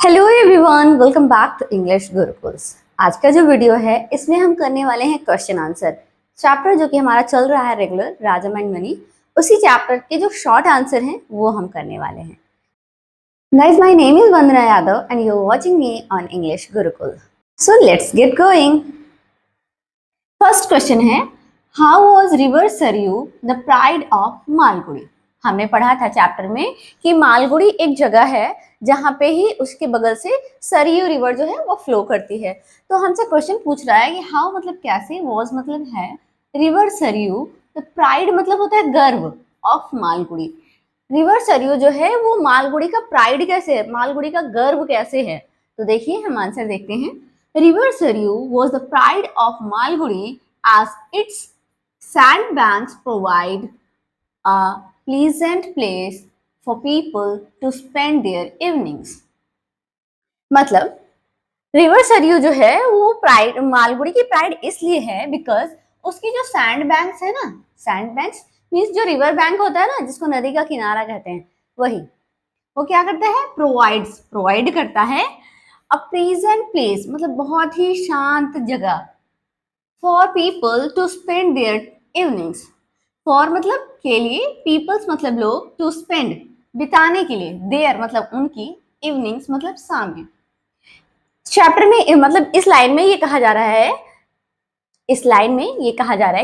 Hello everyone, welcome back to English Gurukuls. आज का जो वीडियो है इसमें हम करने वाले हैं क्वेश्चन आंसर चैप्टर, जो कि हमारा चल रहा है रेगुलर राजम एंड मनी। उसी चैप्टर के जो शॉर्ट आंसर हैं वो हम करने वाले हैं। Guys, my name is Vandana Yadav and you are watching me on English Gurukul. So let's get going. First question है, how was river Sarayu the pride of Malgudi. हमने पढ़ा था चैप्टर में कि मालगुड़ी एक जगह है जहां पे ही उसके बगल से सरयू रिवर जो है वो फ्लो करती है। तो हमसे क्वेश्चन पूछ रहा है कि हाउ मतलब कैसे, वॉज मतलब है, रिवर सरयू तो प्राइड मतलब होता है गर्व ऑफ मालगुड़ी। रिवर सरयू जो है वो मालगुड़ी का प्राइड कैसे है, मालगुड़ी का गर्व कैसे है। तो देखिए हम आंसर देखते हैं। River Saryu was the pride of Malgudi as its sandbanks provide a pleasant place for people to spend their evenings। मतलब रिवर सरयू जो है वो प्राइड, मालगुड़ी की प्राइड इसलिए है बिकॉज उसकी जो सैंड बैंक्स है ना, सैंड बैंक्स मीन्स जो रिवर बैंक होता है ना, जिसको नदी का किनारा कहते हैं, वही वो क्या करता है, प्रोवाइड करता है अ प्लीजेंट प्लेस, मतलब बहुत ही शांत जगह, for people to spend their evenings. For मतलब के लिए, पीपल्स मतलब लोग, टू स्पेंड बिताने के लिए, देयर मतलब उनकी, इवनिंग्स मतलब शाम में। चैप्टर में मतलब इस लाइन में ये कहा जा रहा है,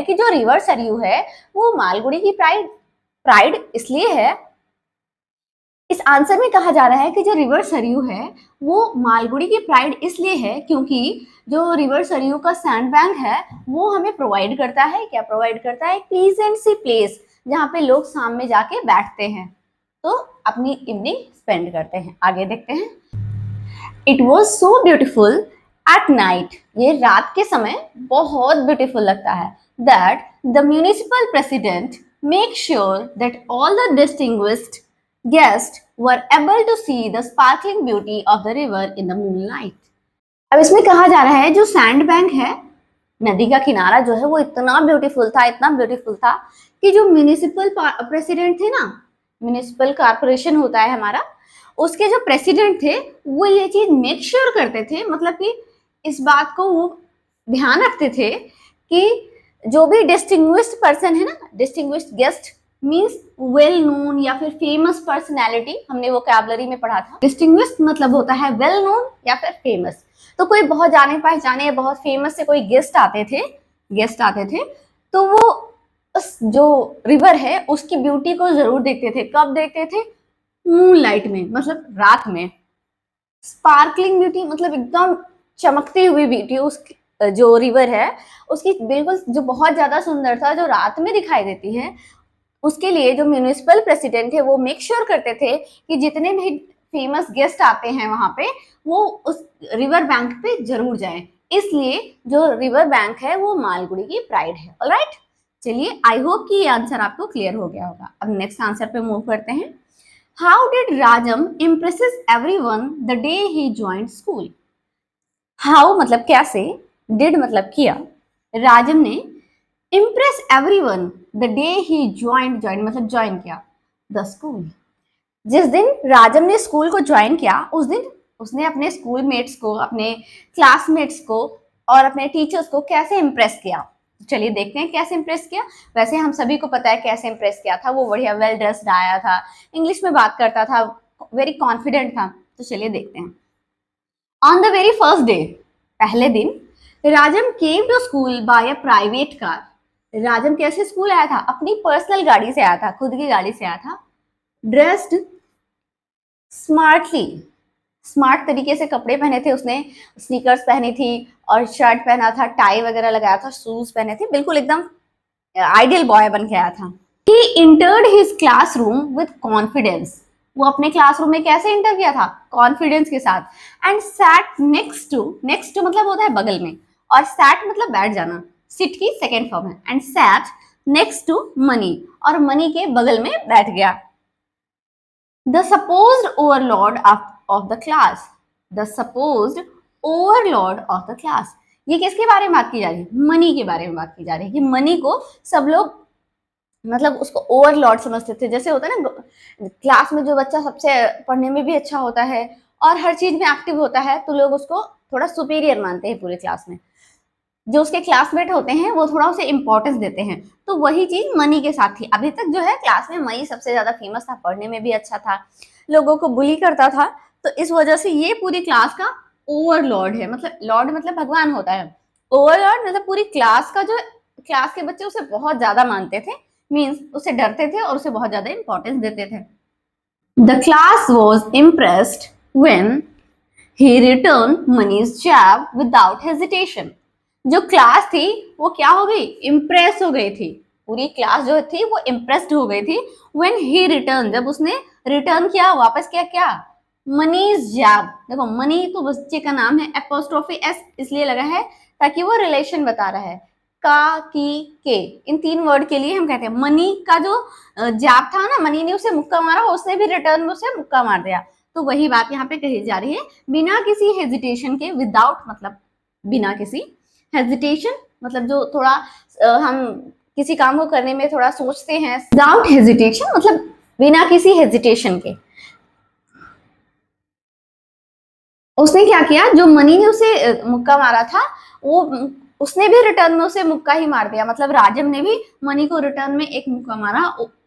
कि जो रिवर सरयू है वो मालगुड़ी की प्राइड इसलिए है। इस आंसर में कहा जा रहा है कि जो रिवर सरयू है वो मालगुड़ी की प्राइड इसलिए है क्योंकि जो रिवर सरयू का सैंड बैंक है वो हमें प्रोवाइड करता है, क्या प्रोवाइड करता है, प्लीजेंट सी प्लेस जहाँ पे लोग शाम में जाके बैठते हैं तो अपनी इवनिंग स्पेंड करते हैं। आगे देखते हैं। It was so beautiful at night, ये रात के समय बहुत ब्यूटीफुल लगता है, that the municipal president make sure that all the distinguished guests were able to see the sparkling beauty of the river in the moonlight। अब इसमें कहा जा रहा है जो सैंड बैंक है, नदी का किनारा जो है वो इतना ब्यूटीफुल था कि जो म्यूनिसिपल प्रेसिडेंट थे ना, म्यूनिसिपल कॉर्पोरेशन होता है हमारा, उसके जो प्रेसिडेंट थे वो ये चीज मेक श्योर करते थे, मतलब कि इस बात को वो ध्यान रखते थे कि जो भी डिस्टिंग्विश्ड पर्सन है ना, distinguished guest means well known या फिर फेमस पर्सनैलिटी, हमने वोकैबुलरी में पढ़ा था। डिस्टिंग्विश्ड मतलब होता है वेल नोन या फिर फेमस। तो कोई बहुत जाने पहचाने बहुत फेमस से कोई गेस्ट आते थे तो वो उस जो रिवर है उसकी ब्यूटी को जरूर देखते थे। कब देखते थे? मून लाइट में, मतलब रात में। स्पार्कलिंग ब्यूटी मतलब एकदम चमकती हुई ब्यूटी, उस जो रिवर है उसकी बिल्कुल जो बहुत ज्यादा सुंदरता जो रात में दिखाई देती है, उसके लिए जो म्यूनिसिपल प्रेसिडेंट है वो मेक श्योर करते थे कि जितने भी फेमस गेस्ट आते हैं वहां पे वो उस रिवर बैंक पे जरूर जाएं। इसलिए जो रिवर बैंक है वो मालगुड़ी की प्राइड है। ऑलराइट, चलिए आई होप कि ये आंसर आपको क्लियर हो गया होगा। अब नेक्स्ट आंसर पे मूव करते हैं। How did Rajam impresses everyone the day he joint school. How मतलब कैसे, डिड मतलब किया, राजम ने impress everyone the day he joint मतलब ज्वाइन किया द स्कूल। जिस दिन राजम ने स्कूल को ज्वाइन किया उस दिन उसने अपने स्कूल मेट्स को, अपने क्लासमेट्स को और अपने टीचर्स को कैसे इम्प्रेस किया। चलिए देखते हैं कैसे इम्प्रेस किया। वैसे हम सभी को पता है कैसे इम्प्रेस किया था, वो बढ़िया वेल ड्रेस्ड आया था, इंग्लिश में बात करता था, वेरी कॉन्फिडेंट था। तो चलिए देखते हैं। On the very first day, पहले दिन, Rajam came to school by a private car. Rajam कैसे स्कूल आया था? अपनी पर्सनल गाड़ी से आया था, खुद की गाड़ी से आया था। ड्रेस्ड स्मार्टली, स्मार्ट तरीके से कपड़े पहने थे उसने, स्नीकर्स पहनी थी और शर्ट पहना था, टाई वगैरह लगाया था, शूज पहने थे, बिल्कुल एकदम आइडियल बॉय बन के आया था। He entered his classroom with confidence, वो अपने क्लासरूम में कैसे इंटर किया था? कॉन्फिडेंस के साथ। एंड सैट नेक्स्ट टू मतलब होता है बगल में, और सैट मतलब बैठ जाना, सिट की सेकेंड फॉर्म है। And sat next to Mani, और मनी के बगल में बैठ गया। The supposed overlord of the class, the supposed overlord of the class, ये किसके बारे में बात की जा रही है? मनी के बारे में बात की जा रही है कि मनी को सब लोग मतलब उसको ओवरलॉर्ड समझते थे। जैसे होता है ना क्लास में जो बच्चा सबसे पढ़ने में भी अच्छा होता है और हर चीज में एक्टिव होता है तो लोग उसको थोड़ा सुपीरियर मानते हैं पूरे क्लास में। जो उसके क्लासमेट होते हैं वो थोड़ा उसे इंपॉर्टेंस देते हैं। तो वही चीज मनी के साथ थी। अभी तक जो है क्लास में मनी सबसे ज्यादा फेमस था, पढ़ने में भी अच्छा था, लोगों को बुली करता था। तो इस वजह से ये पूरी क्लास का ओवरलॉर्ड है। मतलब लॉर्ड मतलब भगवान होता है, ओवरलॉर्ड मतलब पूरी क्लास का जो क्लास के बच्चे उसे बहुत ज्यादा मानते थे, मीन्स उसे डरते थे और उसे बहुत ज्यादा इंपॉर्टेंस देते थे। The class was impressed when he return Mani's jab without hesitation. जो क्लास थी वो क्या हो गई, इम्प्रेस हो गई थी। पूरी क्लास जो थी वो इम्प्रेस्ड हो गई थी व्हेन ही रिटर्न, जब उसने रिटर्न किया, वापस किया क्या, मनीज जैब। देखो मनी तो बच्चे का नाम है, एपोस्ट्रोफी एस इसलिए लगा है ताकि वो रिलेशन बता रहा है। का, की, के, इन 3 वर्ड के लिए हम कहते हैं मनी का जो जैब था ना, मनी ने उसे मुक्का मारा, उसने भी रिटर्न में उसे मुक्का मार दिया। तो वही बात यहाँ पे कही जा रही है, बिना किसी हेजिटेशन के, विदाउट मतलब बिना किसी, हेजिटेशन मतलब जो थोड़ा हम किसी काम को करने में थोड़ा सोचते हैं, विदाउट हेजिटेशन मतलब बिना किसी हेजिटेशन के। उसने क्या किया, जो मनी ने उसे मुक्का मारा था वो उसने भी रिटर्न में उसे मुक्का ही मार दिया। मतलब राजम ने भी मनी को रिटर्न में एक मुक्का मारा,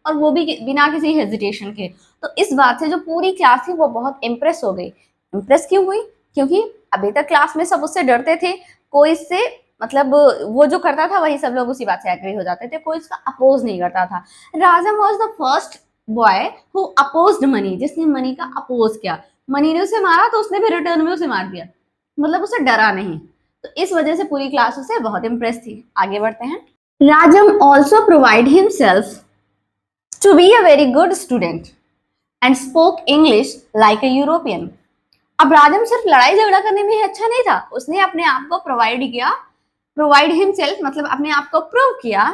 और वो भी बिना किसी हेजिटेशन के। तो इस बात से जो पूरी क्लास थी वो बहुत इंप्रेस हो गई। इंप्रेस क्यों हुई, क्योंकि अभी तक क्लास में सब उससे डरते थे, कोई इससे मतलब वो जो करता था वही सब लोग उसी बात से एग्री हो जाते थे, कोई इसका अपोज नहीं करता था। राजम was the first boy who opposed money, जिसने मनी का अपोज किया। मनी ने उसे मारा तो उसने भी रिटर्न में उसे मार दिया, मतलब उसे डरा नहीं। तो इस वजह से पूरी क्लास उससे बहुत इंप्रेस थी। आगे बढ़ते हैं। Rajam also provide himself to be a very good student and spoke English like a European. अब राजम सिर्फ लड़ाई झगड़ा करने में ही अच्छा नहीं था, उसने अपने आप को प्रोवाइड किया, प्रोवाइड हिमसेल्फ मतलब अपने आप को प्रूव किया,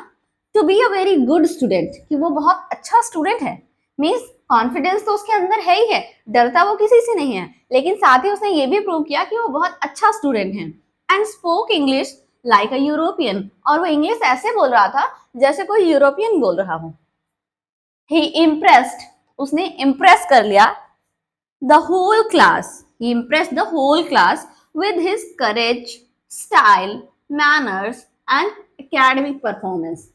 to be a very good student, कि वो बहुत अच्छा स्टूडेंट है। मीन्स कॉन्फिडेंस तो उसके अंदर है ही है, डरता वो किसी से नहीं है, लेकिन साथ ही उसने ये भी प्रूव किया कि वो बहुत अच्छा स्टूडेंट है। And spoke English like a European, और वो इंग्लिश ऐसे बोल रहा था जैसे कोई यूरोपियन बोल रहा हो। ही इम्प्रेस्ड, उसने इम्प्रेस कर लिया the whole class. He impressed the whole class with his courage, style, manners and academic performance.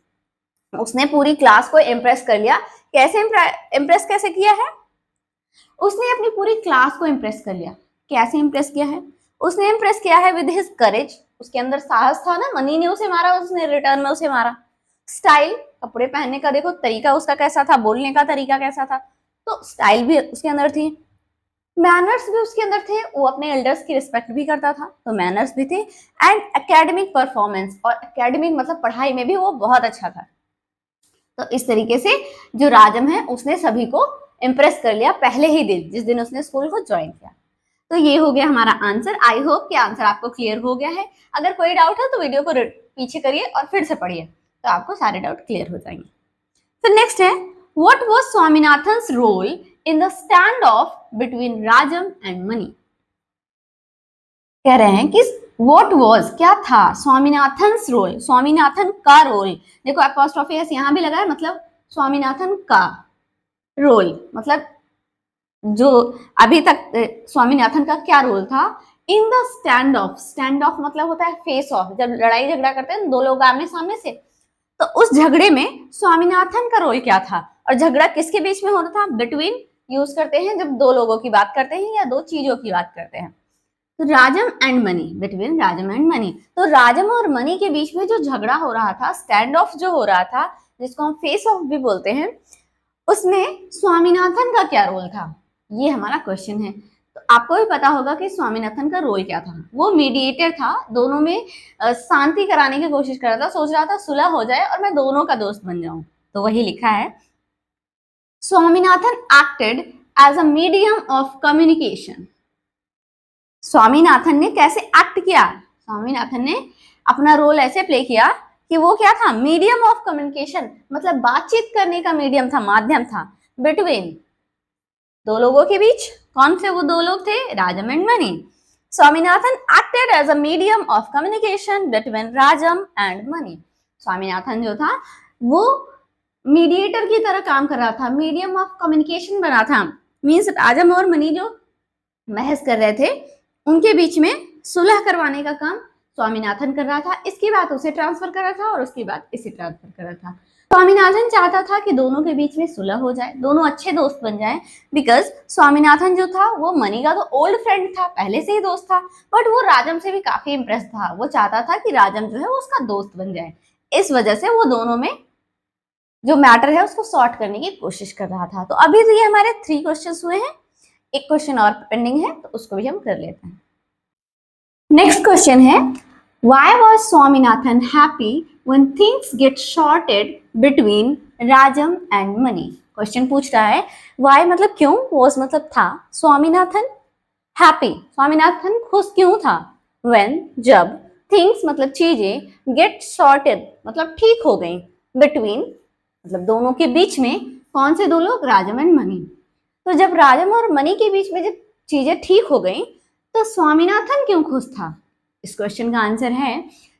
उसने पूरी क्लास को इम्प्रेस कर लिया। कैसे इम्प्रेस कैसे किया है, उसने अपनी पूरी क्लास को इम्प्रेस कर लिया। कैसे इम्प्रेस किया है, उसने इम्प्रेस किया है विद हिज करेज, उसके अंदर साहस था ना, मनी ने उसे मारा, उसने रिटर्न में उसे मारा। स्टाइल, कपड़े पहनने का देखो तरीका उसका कैसा था, बोलने का तरीका कैसा था, तो स्टाइल भी उसके अंदर थी। मैनर्स भी उसके अंदर थे, वो अपने एल्डर्स की रिस्पेक्ट भी करता था, तो मैनर्स भी थे। एंड एकेडमिक परफॉर्मेंस, और एकेडमिक मतलब पढ़ाई में भी वो बहुत अच्छा था। तो इस तरीके से जो राजम है उसने सभी को इम्प्रेस कर लिया पहले ही दिन, जिस दिन उसने स्कूल को ज्वाइन किया। तो ये हो गया हमारा आंसर। आई होप कि आंसर आपको क्लियर हो गया है। अगर कोई डाउट है तो वीडियो को पीछे करिए और फिर से पढ़िए, तो आपको सारे डाउट क्लियर हो जाएंगे। फिर नेक्स्ट है, what was Swaminathan's role in the stand off between Rajam and Mani. कह रहे हैं कि व्हाट वाज, क्या था, स्वामीनाथन्स रोल, स्वामीनाथन का रोल। देखो एपोस्ट्रोफी एस यहाँ भी लगा है, मतलब स्वामीनाथन का रोल, मतलब जो अभी तक स्वामीनाथन का क्या रोल था इन the stand of. Stand of मतलब होता है फेस ऑफ, जब लड़ाई झगड़ा करते हैं दो लोग आमने सामने से, तो उस झगड़े में स्वामीनाथन का रोल क्या था, और झगड़ा किसके बीच में होता था, बिटवीन यूज करते हैं जब दो लोगों की बात करते हैं या दो चीजों की बात करते हैं। तो राजम and money, between Rajam and money, तो राजम और मनी के बीच में जो झगड़ा हो रहा था, स्टैंड ऑफ जो हो रहा था, जिसको हम फेस ऑफ भी बोलते हैं, उसमें स्वामीनाथन का क्या रोल था, ये हमारा क्वेश्चन है। तो आपको भी पता होगा कि स्वामीनाथन का रोल क्या था, वो मीडिएटर था, दोनों में शांति कराने की कोशिश कर रहा था, सोच रहा था सुलह हो जाए और मैं दोनों का दोस्त बन जाऊं। तो वही लिखा है, Swaminathan acted as a medium of communication. Swaminathan ने कैसे एक्ट किया, स्वामीनाथन ने अपना रोल ऐसे प्ले किया कि वो क्या था, मीडियम ऑफ कम्युनिकेशन, मतलब बातचीत करने का मीडियम था, माध्यम था, बिटवीन दो लोगों के बीच। कौन थे वो दो लोग, थे Rajam and Mani. Swaminathan acted as a medium of communication between Rajam and Mani. Swaminathan जो था वो मीडिएटर की तरह काम कर रहा था, मीडियम ऑफ कम्युनिकेशन बना था, मीन्स राजम और मनी जो बहस कर रहे थे, उनके बीच में सुलह करवाने का काम स्वामीनाथन कर रहा था। इसके बाद उसे ट्रांसफर कर रहा था और उसके बाद इसे ट्रांसफर कर रहा था। स्वामीनाथन चाहता था कि दोनों के बीच में सुलह हो जाए, दोनों अच्छे दोस्त बन जाएं, बिकॉज स्वामीनाथन जो था वो मनी का तो ओल्ड फ्रेंड था, पहले से ही दोस्त था, बट वो राजम से भी काफी इम्प्रेस था। वो चाहता था कि राजम जो है वो उसका दोस्त बन जाए। इस वजह से वो दोनों में जो मैटर है उसको सॉर्ट करने की कोशिश कर रहा था। तो अभी तो ये हमारे 3 क्वेश्चंस हुए हैं, एक क्वेश्चन और पेंडिंग है तो उसको भी हम कर लेते हैं। नेक्स्ट क्वेश्चन है, why was Swaminathan happy when things get shorted between Rajam and Mani? Question पूछ रहा है why मतलब क्यों, was मतलब था, स्वामीनाथन हैप्पी, स्वामीनाथन खुश क्यों था, when जब, थिंग्स मतलब चीजें, गेट सॉर्टेड मतलब ठीक हो गई, बिटवीन मतलब दोनों के बीच में, कौन से दो लोग, राजम एंड मनी। तो जब राजम और मनी के बीच में जब चीजें ठीक हो गई तो स्वामीनाथन क्यों खुश था। इस क्वेश्चन का आंसर है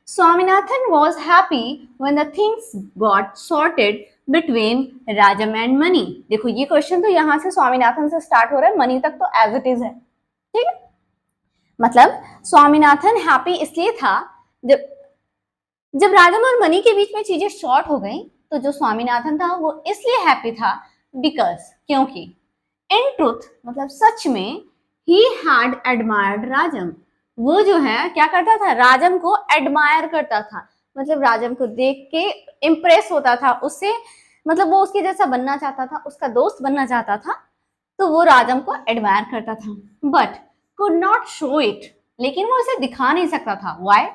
Swaminathan was happy when the things got sorted between Rajam and money. देखो ये क्वेश्चन तो यहाँ से स्वामीनाथन से स्टार्ट हो रहा है, मनी तक तो एज इट इज है, ठीक है। मतलब स्वामीनाथन हैप्पी इसलिए था जब जब राजम और मनी के बीच में चीजें शॉर्ट हो गई, तो जो स्वामीनाथन था वो इसलिए हैप्पी था बिकॉज क्योंकि इन ट्रूथ मतलब सच में ही हैड एडमायर्ड राजम, वो जो है क्या करता था, राजम को एडमायर करता था, मतलब राजम को देख के इम्प्रेस होता था उससे, मतलब वो उसके जैसा बनना चाहता था, उसका दोस्त बनना चाहता था, तो वो राजम को एडमायर करता था, but could not show it, लेकिन वो इसे दिखा नहीं सकता था। Y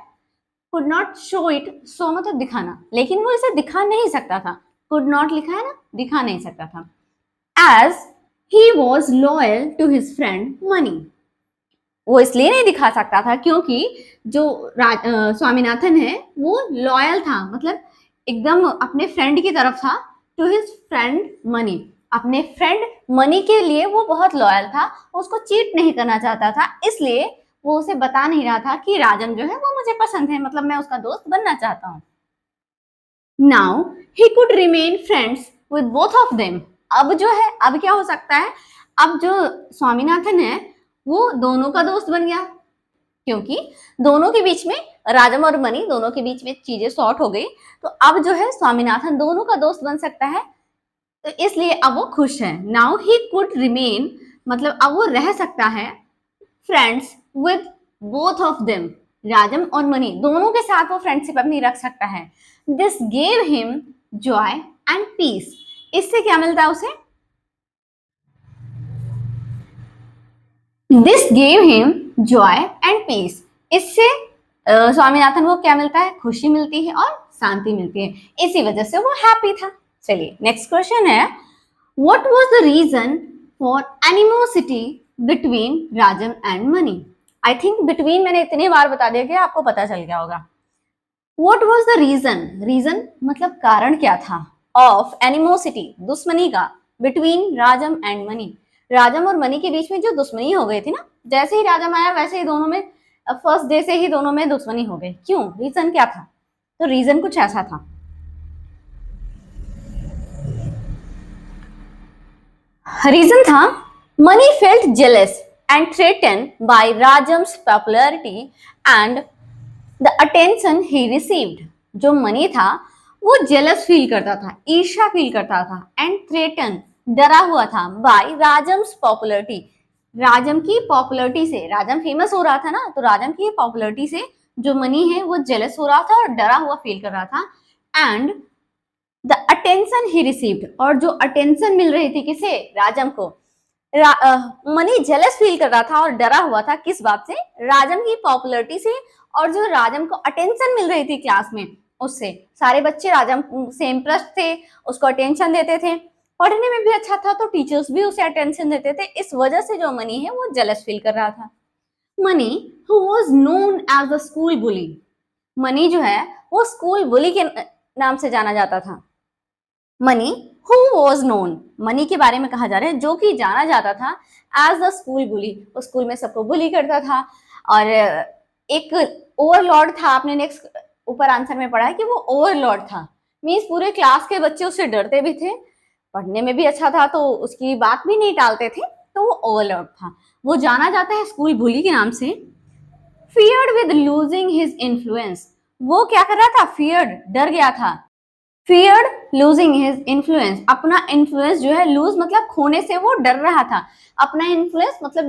could not show it, show मतलब दिखाना, लेकिन वो इसे दिखा नहीं सकता था, कुड नॉट लिखा है ना, दिखा नहीं सकता था, as he was loyal to his friend Mani, वो इसलिए नहीं दिखा सकता था क्योंकि जो स्वामीनाथन है वो लॉयल था, मतलब एकदम अपने फ्रेंड की तरफ था, टू हिज फ्रेंड मनी, अपने फ्रेंड मनी के लिए वो बहुत लॉयल था, उसको चीट नहीं करना चाहता था, इसलिए वो उसे बता नहीं रहा था कि राजन जो है वो मुझे पसंद है, मतलब मैं उसका दोस्त बनना चाहता हूँ। Now he could remain friends with both of them, अब जो है, अब क्या हो सकता है, अब जो स्वामीनाथन है वो दोनों का दोस्त बन गया, क्योंकि दोनों के बीच में, राजम और मनी दोनों के बीच में चीजें सॉर्ट हो गई, तो अब जो है स्वामीनाथन दोनों का दोस्त बन सकता है, तो इसलिए अब वो खुश है। नाउ ही कुड रिमेन मतलब अब वो रह सकता है friends with both of them, राजम और मनी दोनों के साथ वो फ्रेंडशिप अपनी रख सकता है। This gave him joy and peace, इससे क्या मिलता है उसे, this gave him joy and peace, इससे स्वामीनाथन को क्या मिलता है, खुशी मिलती है और शांति मिलती है, इसी वजह से वो हैप्पी था। चलिए नेक्स्ट क्वेश्चन है, what was the reason for animosity between Rajam and Mani. I think between मैंने इतनी बार बता दिया कि आपको पता चल गया होगा। What was the reason, reason मतलब कारण क्या था, ऑफ एनिमोसिटी दुश्मनी का, बिटवीन राजम एंड मनी, राजम और मनी के बीच में जो दुश्मनी हो गई थी ना, जैसे ही राजम आया वैसे ही दोनों में फर्स्ट डे से ही दोनों में दुश्मनी हो गई, क्यों, रीजन क्या था। तो रीजन कुछ ऐसा था, रीजन था Mani felt jealous and threaten by Rajam's popularity and the attention he received, जो मनी था वो जेलस फील करता था, ईर्ष्या फील करता था, एंड थ्रेटन डरा हुआ था, बाय राजम्स पॉपुलैरिटी, राजम की पॉपुलैरिटी से, राजम फेमस हो रहा था ना, तो राजम की पॉपुलैरिटी से जो मनी है वो जेलस हो रहा था और डरा हुआ फील कर रहा था, and the attention he received, और जो अटेंशन मिल रही थी किसे, राजम को, मनी जेलस फील कर रहा था और डरा हुआ था किस बात से, राजम की पॉपुलैरिटी से, और जो राजम को अटेंशन मिल रही थी क्लास में उससे, सारे बच्चे राजम से इम्प्रेस थे, उसको अटेंशन देते थे, पढ़ने में भी अच्छा था तो टीचर्स भी उसे अटेंशन देते थे, इस वजह से जो मनी है वो जेलस फील कर रहा था। Mani who was known as a school bully, Mani जो है वो स्कूल बुली के नाम से जाना जाता था। Mani who was known, money के बारे में कहा जा रहा है जो कि जाना जाता था एज द स्कूल बुली, वो स्कूल में सबको बुली करता था, और एक ओवरलॉर्ड था, आपने नेक्स्ट ऊपर आंसर में पढ़ा है कि वो ओवरलॉर्ड था, मीन्स पूरे क्लास के बच्चे उससे डरते भी थे, पढ़ने में भी अच्छा था तो उसकी बात भी नहीं टालते थे, तो वो ओवरलॉर्ड था। वो जाना जाता है स्कूल बुली के नाम से। Feared with losing his influence, वो क्या कर रहा था? फियर्ड, डर गया था। फियर्ड लूजिंग हिज इन्फ्लुएंस, अपना इन्फ्लुएंस जो है, लूज मतलब खोने से वो डर रहा था। अपना इन्फ्लुएंस मतलब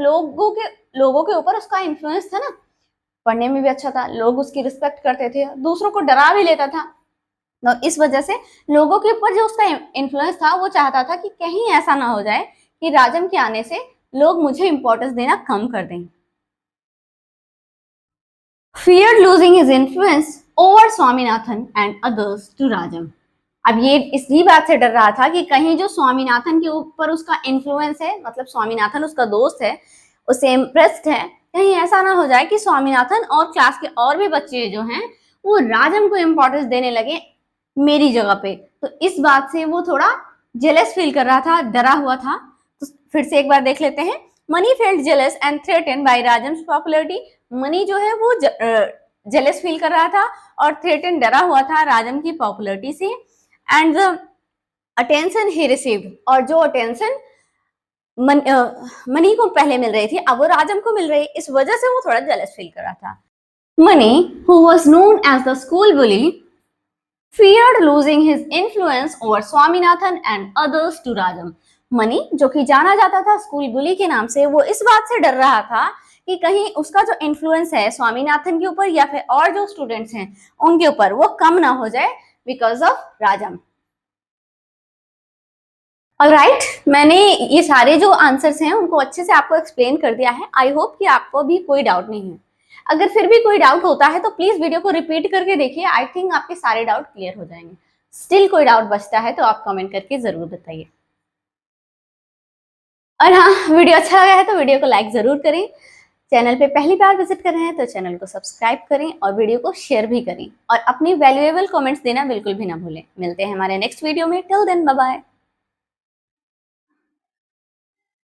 लोगों के ऊपर उसका इन्फ्लुएंस था ना, पढ़ने में भी अच्छा था, लोग उसकी रिस्पेक्ट करते थे, दूसरों को डरा भी लेता था। तो इस वजह से लोगों के ऊपर जो उसका इन्फ्लुएंस था, वो चाहता था कि कहीं ऐसा ना हो जाए कि राजम के आने से लोग मुझे इंपॉर्टेंस देना कम कर दें। Feared losing his influence over Swaminathan and others to Rajam. अब ये इसी बात से डर रहा था कि कहीं जो स्वामीनाथन के ऊपर उसका इन्फ्लुएंस है, मतलब स्वामीनाथन उसका दोस्त है, उससे इम्प्रेस्ड है, कहीं ऐसा ना हो जाए कि स्वामीनाथन और क्लास के और भी बच्चे जो हैं वो राजम को इम्पोर्टेंस देने लगे मेरी जगह पे। तो इस बात से वो थोड़ा जेलस फील कर रहा था, डरा हुआ था। तो फिर से एक बार देख लेते हैं। Mani felt jealous and threaten by Rajam's popularity. Mani जो है वो जेलस फील कर रहा था और थ्रेटन, डरा हुआ था राजम की पॉपुलरिटी से। And the attention he received, और जो अटेंशन मनी को पहले मिल रही थी अब वो राजम को मिल रही, इस वजह से वो थोड़ा जेलस फील कर रहा था। Money, who was known as the school bully, feared losing his influence over Swaminathan and others to Rajam. Money, जो कि जाना जाता था स्कूल बुली के नाम से, वो इस बात से डर रहा था कि कहीं उसका जो इन्फ्लुएंस है स्वामीनाथन के ऊपर या फिर और जो स्टूडेंट्स हैं उनके ऊपर वो कम ना हो जाए बिकॉज ऑफ राजम। ऑलराइट, मैंने ये सारे जो आंसर्स हैं उनको अच्छे से आपको एक्सप्लेन कर दिया है। आई होप कि आपको भी कोई डाउट नहीं है। अगर फिर भी कोई डाउट होता है तो प्लीज वीडियो को रिपीट करके देखिए। आई थिंक आपके सारे डाउट क्लियर हो जाएंगे। स्टिल कोई डाउट बचता है तो आप कमेंट करके जरूर बताइए। और हाँ, वीडियो अच्छा लगा है तो वीडियो को लाइक जरूर करें। चैनल पे पहली बार विजिट कर रहे हैं तो चैनल को सब्सक्राइब करें और वीडियो को शेयर भी करें और अपनी वैल्यूएबल कमेंट्स देना बिल्कुल भी ना भूलें। मिलते हैं हमारे नेक्स्ट वीडियो में। Till then, bye bye.